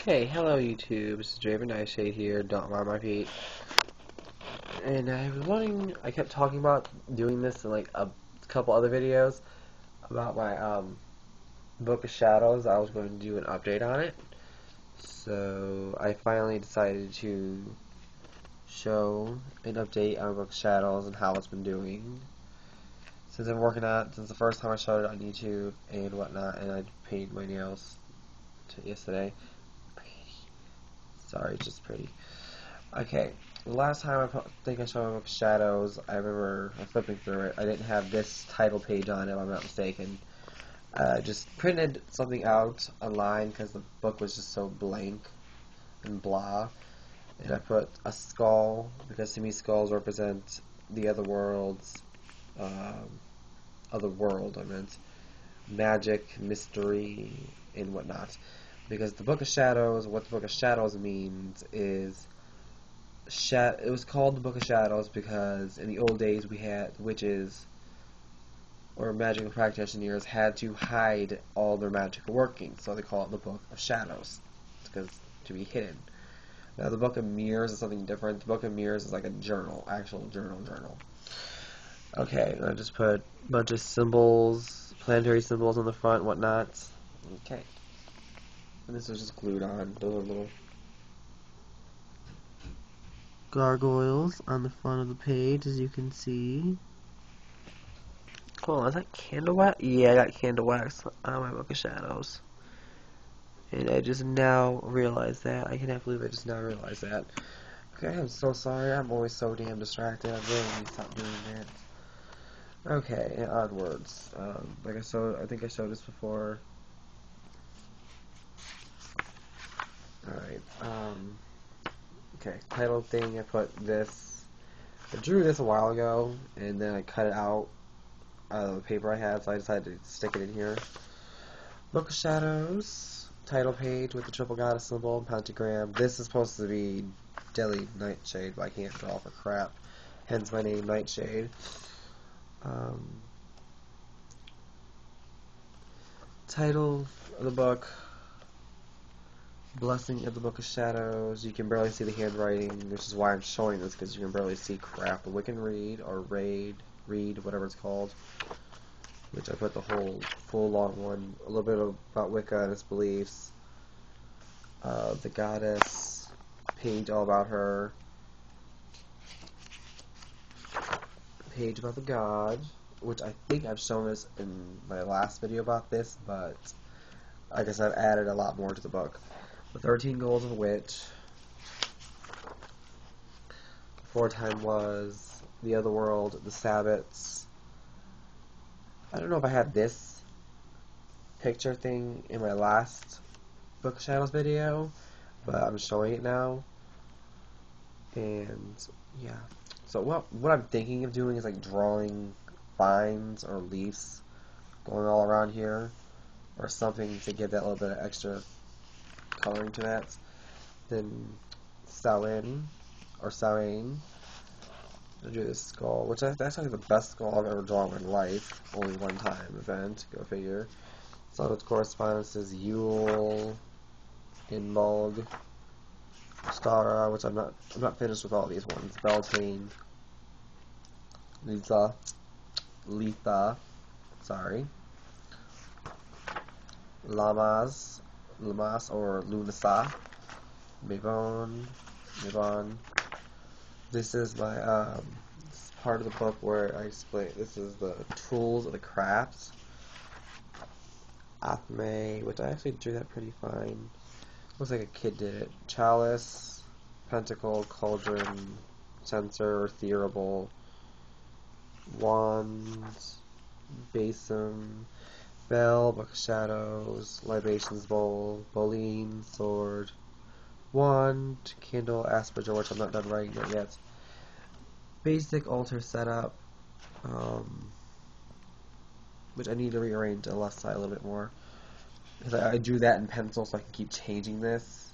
Okay, hello YouTube, this is Draven Nightshade here, don't mind my feet. And I was wondering, I kept talking about doing this in like a couple other videos about my Book of Shadows. I was going to do an update on it. So I finally decided to show an update on Book of Shadows and how it's been doing. Since I've been working on it since the first time I showed it on YouTube and whatnot, and I painted my nails yesterday. Sorry, it's just pretty. Okay, the last time I think I showed Book of Shadows, I remember flipping through it. I didn't have this title page on it, if I'm not mistaken. Just printed something out online because the book was just so blank and blah. And I put a skull because to me skulls represent the other worlds, other world. I meant magic, mystery, and whatnot. Because the Book of Shadows, what the Book of Shadows means is, it was called the Book of Shadows because in the old days we had witches or magical practitioners had to hide all their magical workings, so they call it the Book of Shadows, because to be hidden. Now the Book of Mirrors is something different. The Book of Mirrors is like a journal, actual journal. Okay, I just put a bunch of symbols, planetary symbols on the front, whatnot. Okay. And this is just glued on. Those are little gargoyles on the front of the page, as you can see. Hold on, is that candle wax? Yeah, I got candle wax on my Book of Shadows. And I just now realized that. I cannot believe I just now realized that. Okay, I'm so sorry. I'm always so damn distracted. I really need to stop doing that. Okay, and onwards. I think I showed this before. Alright, okay, title thing, I put this. I drew this a while ago, and then I cut it out of the paper I had, so I decided to stick it in here. Book of Shadows, title page with the triple goddess symbol and pentagram. This is supposed to be Deadly Nightshade, but I can't draw for crap. Hence my name, Nightshade. Title of the book, Blessing of the Book of Shadows. You can barely see the handwriting, which is why I'm showing this, because you can barely see crap. The Wiccan Read, or Read, whatever it's called. Which I put the whole full long one. A little bit about Wicca and its beliefs. The goddess, page all about her. Page about the god, which I think I've shown this in my last video about this, but I guess I've added a lot more to the book. The 13 Goals of the Witch. Foretime was the other world, the Sabbats. I don't know if I had this picture thing in my last Book of Shadows video, but I'm showing it now. And yeah, so what I'm thinking of doing is like drawing vines or leaves going all around here, or something to give that little bit of extra coloring to that. Then Samhain, I drew this skull, which that's actually the best skull I've ever drawn in my life. Only one time event, go figure. So its correspondence is Yule, Inmulg, Stara, which I'm not finished with all these ones. Beltane, Letha, sorry. Lammas or Lunasa, Mavon. This is my this is part of the book where I explain. This is the tools of the crafts. Athame, which I actually drew that pretty fine. Looks like a kid did it. Chalice, Pentacle, Cauldron, Censer, Thurible, Wands, Basin, Bell, Book of Shadows, Libations Bowl, Boline, Sword, Wand, Candle, Asperger, which I'm not done writing that yet. Basic altar setup, which I need to rearrange the left side a little bit more. Because I drew that in pencil, so I can keep changing this.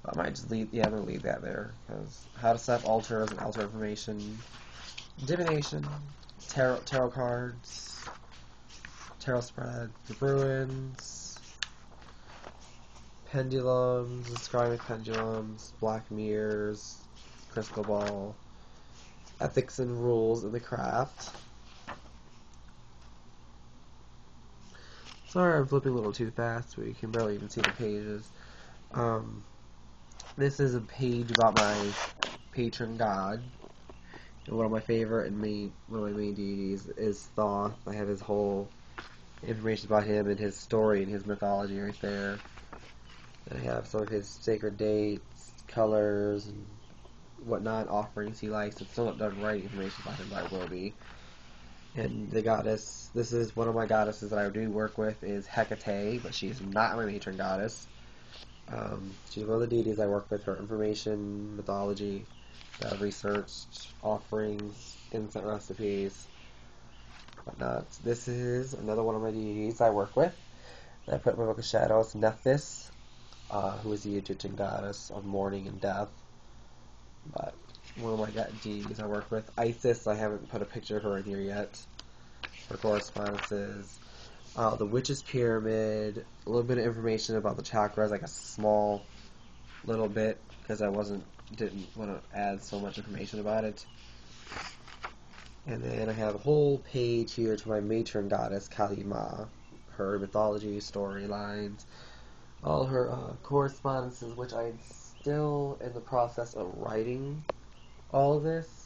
I might just leave, I'm going to leave that there. Because how to set up altars and altar information, divination, tarot cards, tarot spread, the ruins, pendulums, describing pendulums, black mirrors, crystal ball, ethics and rules in the craft. Sorry, I'm flipping a little too fast, but you can barely even see the pages. This is a page about my patron god. And one of my favorite and one of my main deities is Thoth. I have his whole information about him and his story and his mythology right there. And I have some of his sacred dates, colors, and whatnot, offerings he likes. It's still not done right information about him, but I will be. And the goddess, this is one of my goddesses that I do work with, is Hecate, but she's not my matron goddess. She's one of the deities I work with. Her information, mythology, that I've researched, offerings, incense recipes, whatnot. This is another one of my deities I work with. I put in my Book of Shadows, Nephthys, who is the Egyptian goddess of mourning and death. But one of my deities I work with. Isis, I haven't put a picture of her in here yet. Her correspondences. The Witch's Pyramid, a little bit of information about the chakras, like a small little bit, because I didn't want to add so much information about it. And then I have a whole page here to my matron goddess, Kali Ma, her mythology, storylines, all her correspondences, which I'm still in the process of writing all of this.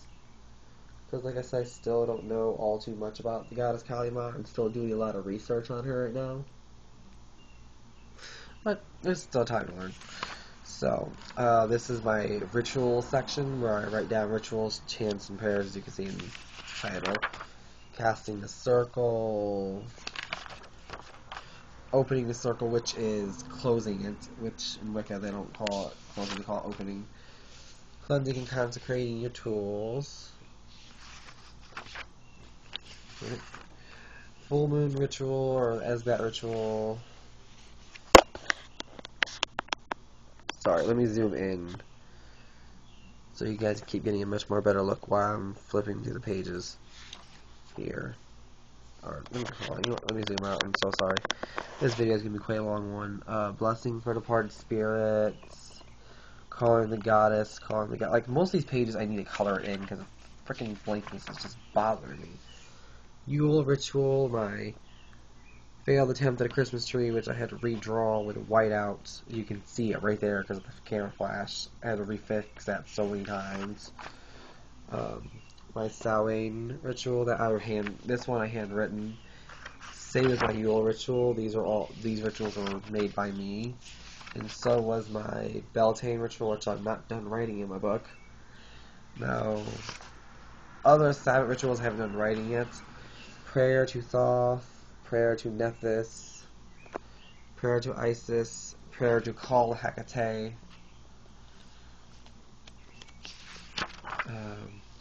Because, like I said, I still don't know all too much about the goddess Kali Ma. I'm still doing a lot of research on her right now. But there's still time to learn. So, this is my ritual section where I write down rituals, chants, and prayers, as you can see in the title. Casting the circle, opening the circle, which is closing it, which in Wicca they don't call it closing, they call it opening. Cleansing and consecrating your tools. Full moon ritual or Esbat ritual. Sorry, let me zoom in so you guys keep getting a much more better look while I'm flipping through the pages here. Or let me zoom out. I'm so sorry. This video is gonna be quite a long one. Blessing for departed spirits. Calling the goddess. Calling the god. Like most of these pages, I need to color it in because the freaking blankness is just bothering me. Yule ritual, my failed attempt at a Christmas tree, which I had to redraw with white out. You can see it right there because of the camera flash. I had to refix that so many times. My Samhain ritual that this one I handwritten. Same as my Yule ritual. These rituals were made by me, and so was my Beltane ritual, which I'm not done writing in my book. Now, other Sabbath rituals I haven't done writing yet. Prayer to Thoth, prayer to Nephthys, prayer to Isis, prayer to call Hecate,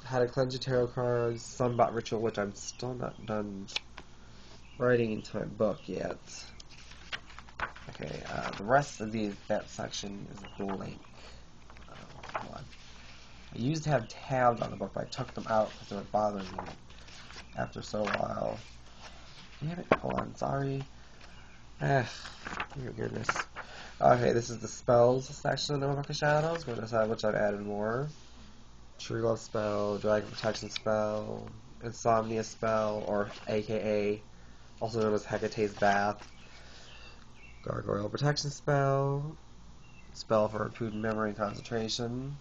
how to cleanse your tarot cards, Sunbot ritual, which I'm still not done writing into my book yet. Okay, the rest of that section is dual link. Hold on. I used to have tabs on the book, but I took them out because they were bothering me after so while. Damn it, hold on, sorry. Your goodness. Okay, this is the spells section of the Book of Shadows, which I've added more. True Love spell, Dragon Protection spell, Insomnia spell, or AKA, also known as Hecate's Bath. Gargoyle Protection spell, spell for improved memory and concentration.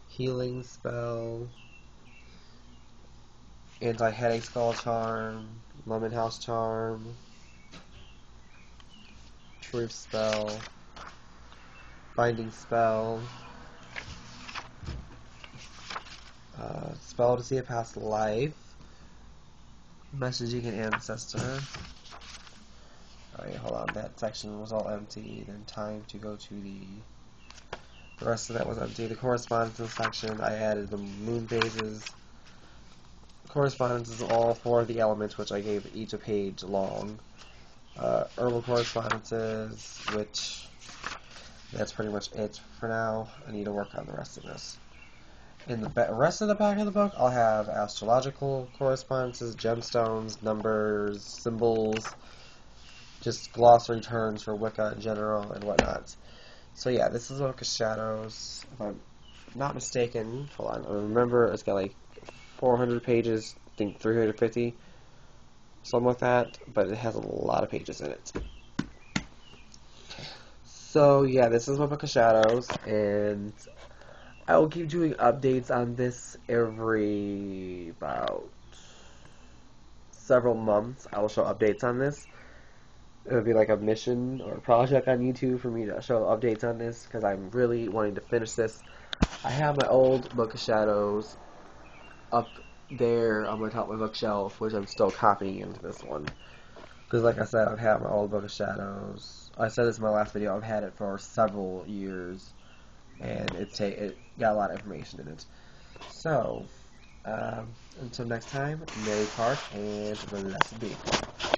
Healing spell, Anti-Headache Skull Charm, Lemon House Charm, Truth spell, Binding spell, spell to see a past life, messaging an ancestor. Alright, hold on, that section was all empty, then time to go to the rest of that was empty. The correspondences section, I added the moon phases. Correspondences, all four of the elements, which I gave each a page long. Herbal correspondences, which that's pretty much it for now. I need to work on the rest of this. In the rest of the back of the book, I'll have astrological correspondences, gemstones, numbers, symbols, just glossary terms for Wicca in general and whatnot. So yeah, this is Book of Shadows. If I'm not mistaken, hold on, I remember it's got like 400 pages, I think 350, something like that, but it has a lot of pages in it. So yeah, this is my Book of Shadows, and I will keep doing updates on this every about several months. I will show updates on this. It would be like a mission or a project on YouTube for me to show updates on this, because I'm really wanting to finish this. I have my old Book of Shadows up there on my top of my bookshelf, which I'm still copying into this one. Because like I said, I've had my old Book of Shadows. I said this in my last video, I've had it for several years, and it got a lot of information in it. So, until next time, Mary Park, and remember that to be.